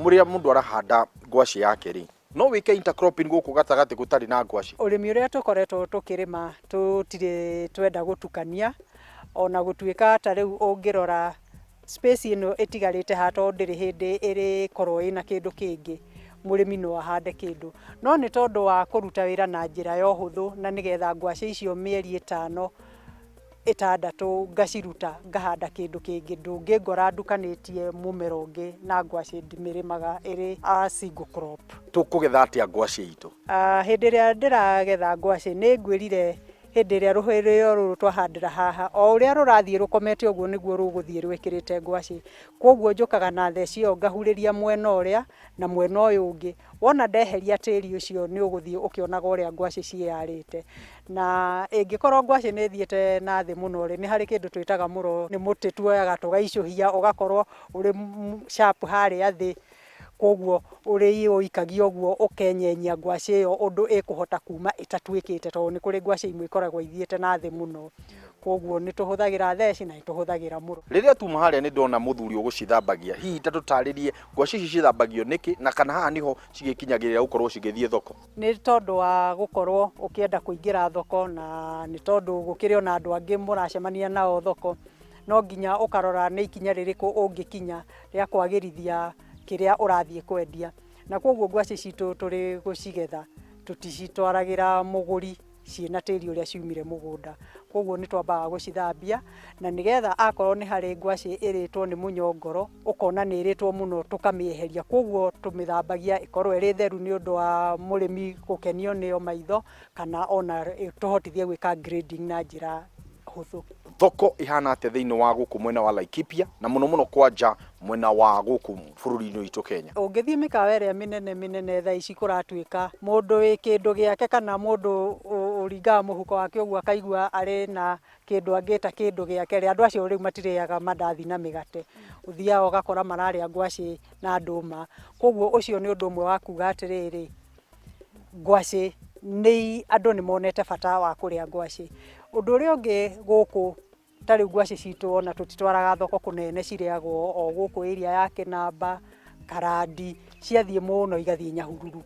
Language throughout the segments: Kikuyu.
muria mundu arahanda ngwacĩ yake ri no wike intercropping guku gatagati gutari na ngwacĩ. Ũrĩmi ũrĩa tũkoretwo tũkĩrĩma tũtirĩ twenda gũtukania ona gũtuĩka ta rĩu ũngĩrora space ĩno ĩtigarĩte hato ndĩrĩ hĩndĩ ĩrĩkorwo ĩna kĩndũ kĩngĩ mũrĩmi no ahande kĩndũ, no nĩ tondũ wa kũruta wĩra na njĩra ya ũhũthũ na nĩgetha ngwacĩ icio mĩeri 5-6 ngaciruta ngahanda kĩndũ kĩngĩ. Ndũngĩngora ndukanĩtie mũmera ũngĩ na ngwacĩ ndimĩrĩmaga ĩrĩ a single crop. Tũkũgetha atĩa ngwacĩ itũ? Hĩndĩ ĩrĩa ndĩragetha ngwacĩ nĩ ngwĩrire hĩndĩ ĩrĩa rũhĩrĩo rũrũ twahandĩra haha o ũrĩa rũrathiĩ rũkomete ũguo nĩguo rũgũthiĩ rwĩkĩrĩte ngwacĩ. Kwoguo njũkaga na theci ĩyo ngahurĩria mwena ũrĩa na mwena ũyũ ũngĩ. Wona ndeheria tĩri ũcio nĩ ũgũthiĩ ũkĩonaga ũrĩa ngwacĩ ciarĩte. Na ĩngĩkorwo ngwacĩ nĩ thiĩte na thĩ mũno nĩ harĩ kĩndũ twĩtaga mũro, nĩ mũtĩ tuoyaga tũgaicũhia ũgakorwo ũrĩ sharp harĩa thĩ. Kwoguo ũrĩ ũikagia ũguo ũkenyenya ngwacĩ ĩyo ũndũ ĩkũhota kuma ĩtatuĩkĩte, tondũ nĩ kũrĩ ngwacĩ imwe ikoragwo ithiĩte na thĩ mũno. Kwoguo nĩ tũhũthagĩra theci na nĩ tũhũthagĩra mũro. Rĩrĩa tuma harĩa nĩ ndona mũthuri ũgũcithambagia, hihi ta tũtarĩrie ngwacĩ ici cithambagio nĩkĩ na kana haha niho cigĩkinyagĩrĩra gũkorwo cigĩthiĩ thoko? Nĩ tondũ wa gũkorwo ũkĩenda kũingĩra thoko na nĩ tondũ gũkĩrĩ ona andũ angĩ mũracemania nao thoko, no nginya ũkarora nĩ ikinya rĩrĩkũ ũngĩkinya rĩa kwagĩrithia kĩrĩa ũrathiĩ kwendia. Na kwoguo ngwacĩ citũ tũrĩ gũcigetha tũticitwaragĩra mũgũri ciĩna tĩri ũrĩa ciumire mũgũnda. Kwoguo nĩ twambaga gũcithambia na nĩgetha akorwo nĩ harĩ ngwacĩ ĩrĩtwo nĩ mũnyongoro ũkona nĩ ĩrĩtwo mũno tũkamĩeheria. Kwoguo tũmĩthambagia ĩkorwo ĩrĩ theru nĩ ũndũ wa mũrĩmi gũkenio nĩyo maitho kana ona tũhotithie gwĩka grading na njĩra hũthũ. Thoko ihana atĩa thĩinĩ wa gũkũ mwena wa Laikipia na mũno kwanja mwena wa gũkũ bũrũri-inĩ witũ Kenya? Ũngĩthiĩ mĩkawa ĩrĩa mĩnene thaa ici kũratuĩka mũndũ wĩ kĩndũ gĩake kana mũndũ ũringaga mũhuko wake ũguo akaigua arĩ na kĩndũ angĩta kĩndũ gĩake. Andũ acio rĩu matirĩaga mandathi na mĩgate, ũthiaga ũgakora mararĩa ngwacĩ na ndũma. Kwoguo ũcio nĩ ũndũ ũmwe wa kuga atĩrĩrĩ, ngwacĩ andũ nĩ monete bata wa kũrĩa ngwacĩ. Ũndũ ũrĩa ũngĩ gũkũ ta rĩu ngwacĩ citũ ona tũtitwaraga thoko kũnene, cirĩagwo o gũkũ area ya Kĩnamba, Karandi, ciathiĩ mũno igathiĩ Nyahururu.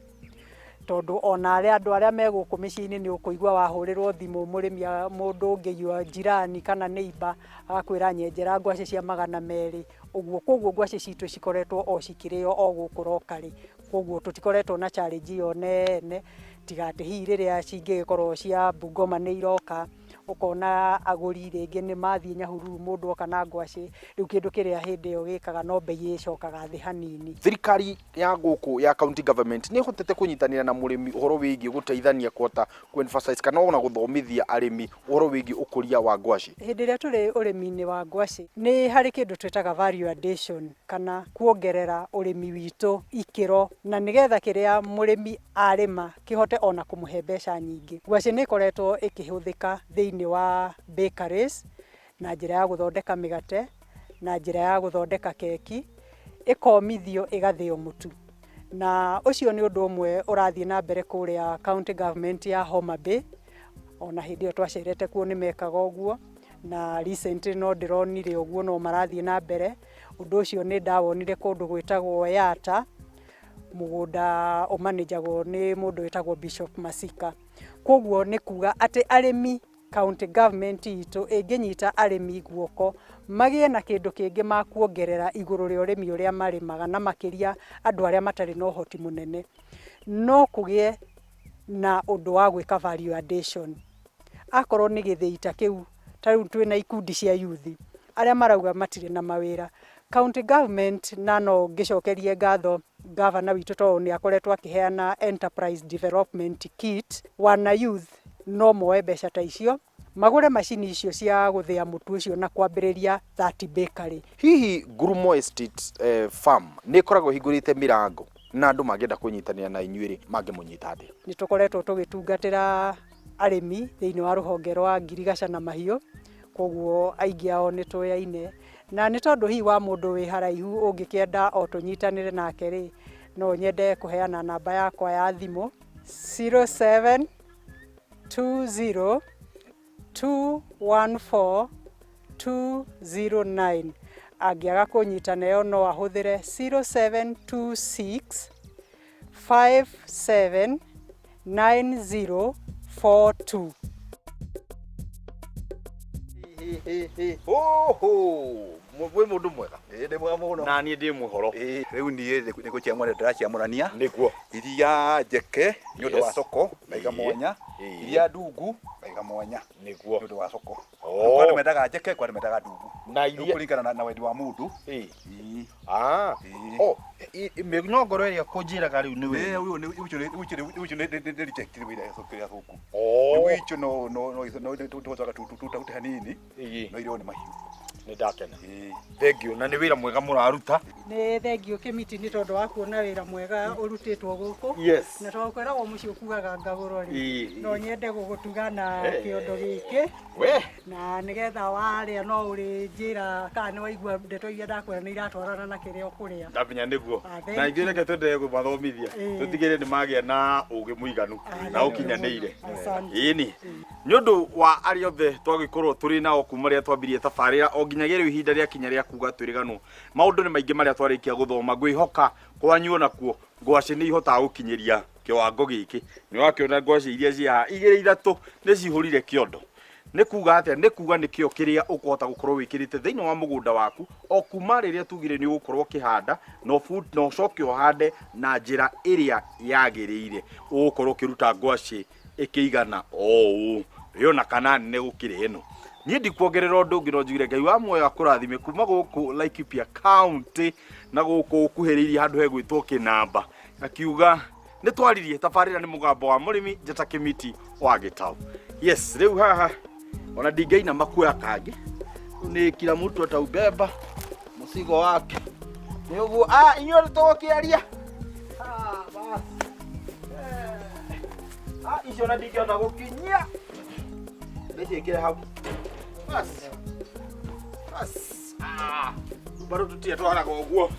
Tondũ ona andũ arĩa me gũkũ mĩciĩ-inĩ nĩ ũkũigua wahũrĩrwo thimũ mũrĩmi mũndũ ũngĩ njirani kana neighbor agakwĩra nyenjera ngwacĩ cia 200 ũguo. Kwoguo ngwacĩ citũ cikoretwo o cikĩrĩo o gũkũ rokarĩ. Kwoguo tũtikoretwo na challenge ĩyo nene, tiga atĩ hihi rĩrĩa cingĩgĩkorwo cia Bungoma nĩ iroka ũkona agũri rĩngĩ nĩ mathiĩ Nyahururu mũndũ oka na ngwacĩ, rĩu kĩndũ kĩrĩa hĩndĩ ĩyo gĩkaga no mbei ĩcokaga thĩ hanini. Thirikari ya gũkũ ya county government nĩ hotete kũnyitanĩra na mũrĩmi ũhoro wĩgiĩ gũteithania kwota emphasize kana ona gũthomithia arĩmi ũhoro wĩgiĩ ũkũria wa ngwacĩ? Hĩndĩ ĩrĩa tũrĩ ũrĩmi-inĩ wa ngwacĩ nĩ harĩ kĩndũ twĩtaga value addition kana kuongerera ũrĩmi witũ ikĩro, na nĩgetha kĩrĩa mũrĩmi arĩma kĩhote ona kũmũhe mbeca nyingĩ. Ngwacĩ nĩ ĩkoretwo ĩkĩhũthĩka thĩinĩ wa bakeries na njĩra ya gũthondeka mĩgate, na njĩra ya gũthondeka keki, ĩkomithio ĩgathĩo mũtu. Na ũcio nĩ ũndũ ũmwe ũrathiĩ na mbere kũrĩa county government ya Homa Bay. Ona hĩndĩ ĩyo twacerete kuo nĩ mekaga ũguo, na recently no ndĩronire ũguo no marathiĩ na mbere. Ũndũ ũcio nĩ ndawonire kũndũ gwĩtagwo Yata, mũgũnda ũmanĩjagwo nĩ mũndũ wĩtagwo Bishop Masika. Kwoguo nĩ kuga atĩ arĩmi county government itũ ĩngĩnyita arĩmi guoko magĩe na kĩndũ kĩngĩ makuongerera igũrũ rĩa ũrĩmi ũrĩa marĩmaga, na makĩria andũ arĩa matarĩ na ũhoti mũnene, no kũgĩe na ũndũ wa gwĩka value addition. Akorwo nĩ gĩthĩi ta kĩu, ta rĩu twĩna ikundi cia youth arĩa marauga matirĩ na mawĩra, county government na no ngĩcokerie ngatho governor witũ tondũ nĩ akoretwo akĩheana enterprise development kit, wana youth no moe mbeca ta icio magũre macini icio cia gũthĩa mũtu ũcio na kwambĩrĩria 30 bakery. Hihi Ngurumo Estate farm nĩ ĩkoragwo hingũrĩte mĩrango na andũ mangĩenda kũnyitanĩra na inyuĩ mangĩmũnyita atĩa? Nĩ tũkoretwo tũgĩtungatĩra arĩmi thĩinĩ wa rũhonge rwa ngirigaca na mahiũ, kwoguo aingĩ ao nĩ tũyaine, na nĩ tondũ hihi wa mũndũ wĩ haraihu ũngĩkĩenda o tũnyitanĩre nake rĩ, no nyende kũheana namba yakwa ya thimũ 0720214209, angĩaga kũnyitana ĩyo no ahũthĩre 0726 57 9042. Mwe mundu mwega. Ndi mwega muno. Na niĩ ndĩ mũhoro. Rĩu niĩ nĩ gũciamũra ndĩraciamũrania. Nĩguo. Iria njeke nĩ ũndũ wa coko maiga Ĩĩ. mwanya. Iria ndungu maiga mwanya. Nĩguo. Nĩ ũndũ wa coko. Oh. Kwa nĩ mendaga njeke, kwa nĩ mendaga ndungu. Na Rĩu iria kũringana na wendi wa mũndũ. Ĩĩ. Ĩĩ. Ah. Ĩĩ. Oh, mĩnyongoro ĩrĩa kũnjĩraga rĩu nĩ Ũyũ wĩ. nĩ reject wĩra kĩrĩa gũkũ. Oh. Rĩu icio no tũtwaga tũtute hanini. Ĩĩ. No irio nĩ mahiũ. Nĩ ndakena. Ĩĩ. Thank you. Na nĩ wĩra mwega mũraruta. Nĩ thengio Kĩmiti nĩ tondũ wa kuona wĩra mwega ũrutĩtwo gũkũ. Yes. Na twakwĩragwo mũciĩ ũkuaga ngagũro rĩ. Ĩĩ. No nyende gũgũtuga na Hey. kĩondo gĩkĩ. We. Na nĩgetha warĩa no ũrĩ njĩra kana nĩ waigua ndeto iria ndakwĩra nĩ iratwarana na kĩrĩa ũkũrĩa. Ndamenya nĩguo. Thank Na you. ithuĩ reke twende gũmathomithia. Ĩĩ. Tũtigĩrĩre nĩ magĩa na ũgĩ mũiganu na ũkinyanĩire. Asante. Ĩni. Nĩ ũndũ wa arĩa othe twagĩkorwo tũrĩ nao kuma rĩrĩa twambirie tabarĩra o nginyagia rĩu ihinda rĩa kinya rĩa kuga twĩrĩganwo. Maũndũ nĩ maingĩ marĩa twarĩkia gũthoma ngwĩhoka kwanyu nakuo ngwacĩ nĩ ihotaga gũkinyĩria kĩwango gĩkĩ. Nĩ wakĩona ngwacĩ iria ciĩ haha igĩrĩ ithatũ nĩ cihũrire kĩondo. Nĩ kuga atĩa? Nĩ kuga nĩkĩo kĩrĩa ũkũhota gũkorwo wĩkĩrĩte thĩinĩ wa mũgũnda waku o kuma rĩrĩa tugire nĩ ũgũkorwo ũkĩhanda na ũcoke ũhande na njĩra ĩrĩa yagĩrĩire. Ũgũkorwo ũkĩruta ngwacĩ ĩkĩigana ũũ. Rĩona kana nĩ gũkĩrĩ ĩno. Niĩ ndikuongerera ũndũ ũngĩ no njugire Ngai wa muoyo akũrathime kuma gũkũ Laikipia County na gũkũ ũkuhĩrĩirie handũ hegwĩtwo Kĩnamba. Akiuga nĩ twaririe tabarĩra nĩ mũgambo wa mũrĩmi njata Kĩmiti wa Gĩtaũ. Yes, rĩu haha ona ndingaina makuoya kangĩ. Nĩ kila mtu ataubeba mzigo wake. Nĩ ũguo inyuĩ tũgũkĩaria. Basi. Icio na ndingĩhota gũkinyia. Ndĩciĩkĩre hau. Basi. Basi. Bado tutie twaraga ũguo.